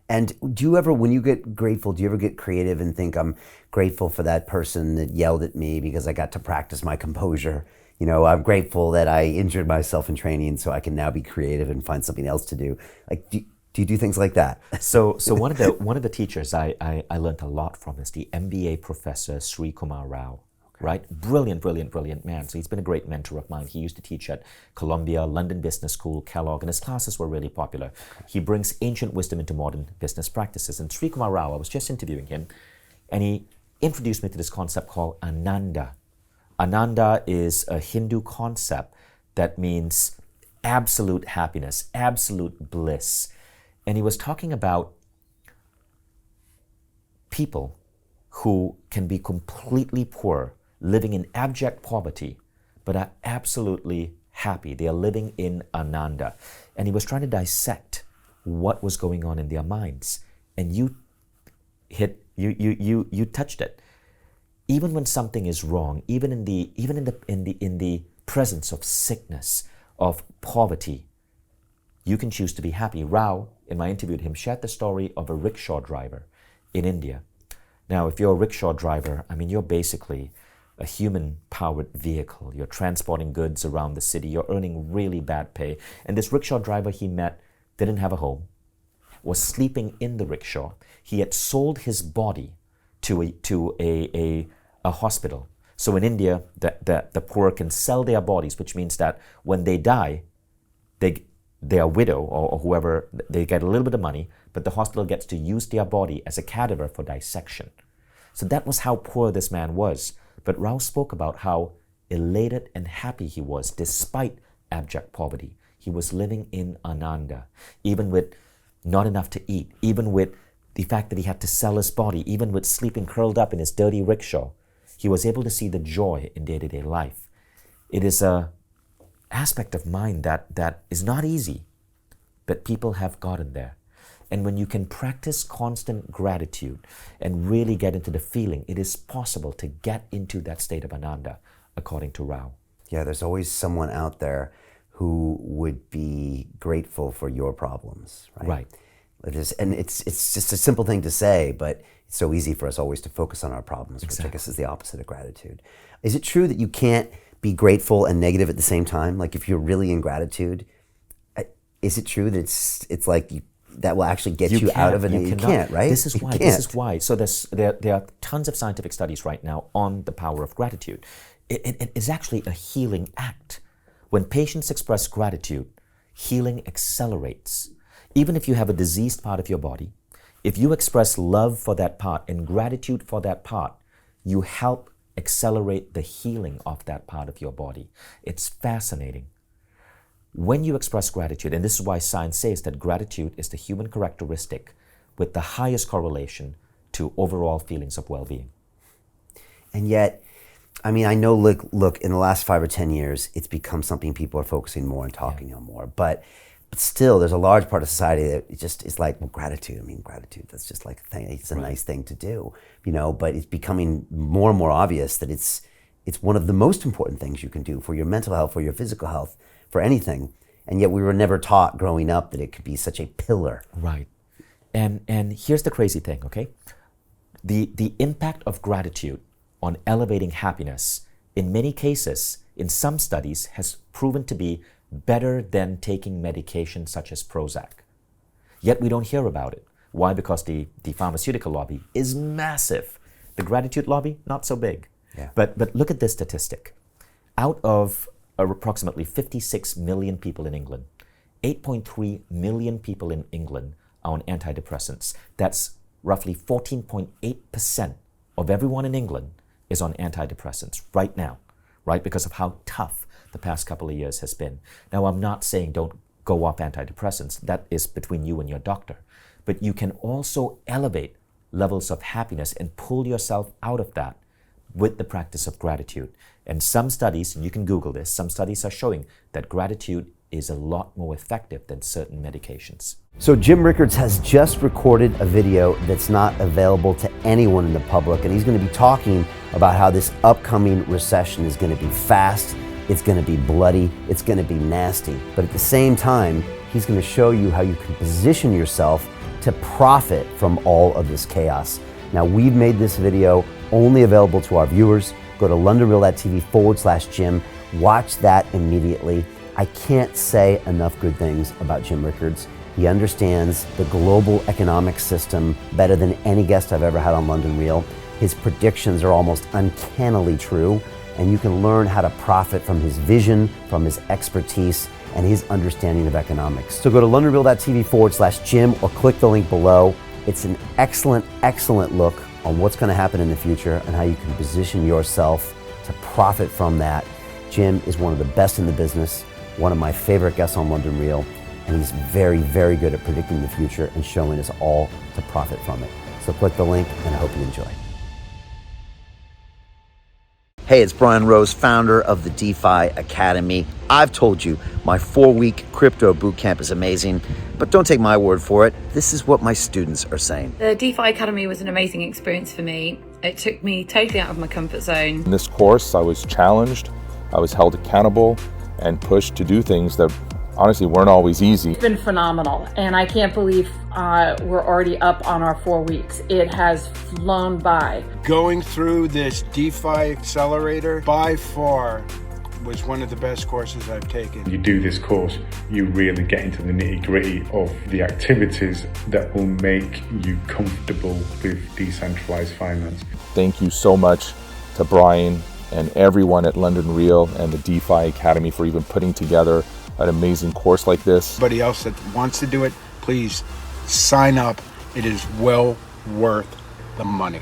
And do you ever, when you get grateful, do you ever get creative and think, I'm grateful for that person that yelled at me because I got to practice my composure? You know, I'm grateful that I injured myself in training so I can now be creative and find something else to do. Like, do you do things like that? So one of the teachers I learned a lot from is the MBA professor Sri Kumar Rao. Right? Brilliant man. So he's been a great mentor of mine. He used to teach at Columbia, London Business School, Kellogg, and his classes were really popular. He brings ancient wisdom into modern business practices. And Sri Kumar Rao, I was just interviewing him, and he introduced me to this concept called Ananda. Ananda is a Hindu concept that means absolute happiness, absolute bliss. And he was talking about people who can be completely poor, living in abject poverty, but are absolutely happy. They are living in Ananda. And he was trying to dissect what was going on in their minds. And you touched it. Even when something is wrong, even in the presence of sickness, of poverty, you can choose to be happy. Rao, in my interview with him, shared the story of a rickshaw driver in India. Now, if you're a rickshaw driver, I mean, you're basically a human-powered vehicle. You're transporting goods around the city. You're earning really bad pay. And this rickshaw driver he met didn't have a home, was sleeping in the rickshaw. He had sold his body to a hospital. So in India, the poor can sell their bodies, which means that when they die, their widow or whoever, they get a little bit of money, but the hospital gets to use their body as a cadaver for dissection. So that was how poor this man was. But Rao spoke about how elated and happy he was despite abject poverty. He was living in Ananda, even with not enough to eat, even with the fact that he had to sell his body, even with sleeping curled up in his dirty rickshaw. He was able to see the joy in day-to-day life. It is an aspect of mind that is not easy, but people have gotten there. And when you can practice constant gratitude and really get into the feeling, it is possible to get into that state of Ananda, according to Rao. Yeah, there's always someone out there who would be grateful for your problems, right? Right. It's just a simple thing to say, but it's so easy for us always to focus on our problems, Exactly. which I guess is the opposite of gratitude. Is it true that you can't be grateful and negative at the same time? Like if you're really in gratitude, is it true that it's like that will actually get you out of it? You can't, right? This is why. So there are tons of scientific studies right now on the power of gratitude. It is actually a healing act. When patients express gratitude, healing accelerates. Even if you have a diseased part of your body, if you express love for that part and gratitude for that part, you help accelerate the healing of that part of your body. It's fascinating. When you express gratitude, and this is why science says that gratitude is the human characteristic with the highest correlation to overall feelings of well-being. And yet, I mean, I know, look, in the last 5 or 10 years, it's become something people are focusing more and talking on more. But still, there's a large part of society that it just is like, well, gratitude. I mean, gratitude, that's just like a thing. It's a nice thing to do, you know, but it's becoming more and more obvious that it's one of the most important things you can do for your mental health, for your physical health, for anything. And yet we were never taught growing up that it could be such a pillar. Right. And here's the crazy thing, okay? The impact of gratitude on elevating happiness, in many cases, in some studies, has proven to be better than taking medication such as Prozac. Yet we don't hear about it. Why? Because the pharmaceutical lobby is massive. The gratitude lobby, not so big. Yeah. But look at this statistic. Out of approximately 56 million people in England, 8.3 million people in England are on antidepressants. That's roughly 14.8% of everyone in England is on antidepressants right now, right? Because of how tough the past couple of years has been. Now, I'm not saying don't go off antidepressants. That is between you and your doctor. But you can also elevate levels of happiness and pull yourself out of that with the practice of gratitude. And some studies, and you can Google this, some studies are showing that gratitude is a lot more effective than certain medications. So Jim Rickards has just recorded a video that's not available to anyone in the public, and he's going to be talking about how this upcoming recession is going to be fast, it's going to be bloody, it's going to be nasty. But at the same time, he's going to show you how you can position yourself to profit from all of this chaos. Now, we've made this video only available to our viewers. Go to londonreal.tv/Jim. Watch that immediately. I can't say enough good things about Jim Rickards. He understands the global economic system better than any guest I've ever had on London Real. His predictions are almost uncannily true, and you can learn how to profit from his vision, from his expertise, and his understanding of economics. So go to londonreal.tv/Jim or click the link below. It's an excellent, excellent look on what's going to happen in the future and how you can position yourself to profit from that. Jim is one of the best in the business, one of my favorite guests on London Real, and he's very, very good at predicting the future and showing us all to profit from it. So click the link, and I hope you enjoy. Hey, it's Brian Rose, founder of the DeFi Academy. I've told you my 4-week crypto bootcamp is amazing, but don't take my word for it. This is what my students are saying. The DeFi Academy was an amazing experience for me. It took me totally out of my comfort zone. In this course, I was challenged, I was held accountable, and pushed to do things that honestly weren't always easy. It's been phenomenal, and I can't believe we're already up on our 4 weeks. It has flown by. Going through this DeFi accelerator by far was one of the best courses I've taken. You do this course, you really get into the nitty-gritty of the activities that will make you comfortable with decentralized finance. Thank you so much to Brian and everyone at London Real and the DeFi Academy for even putting together an amazing course like this. Anybody else that wants to do it, please sign up. It is well worth the money.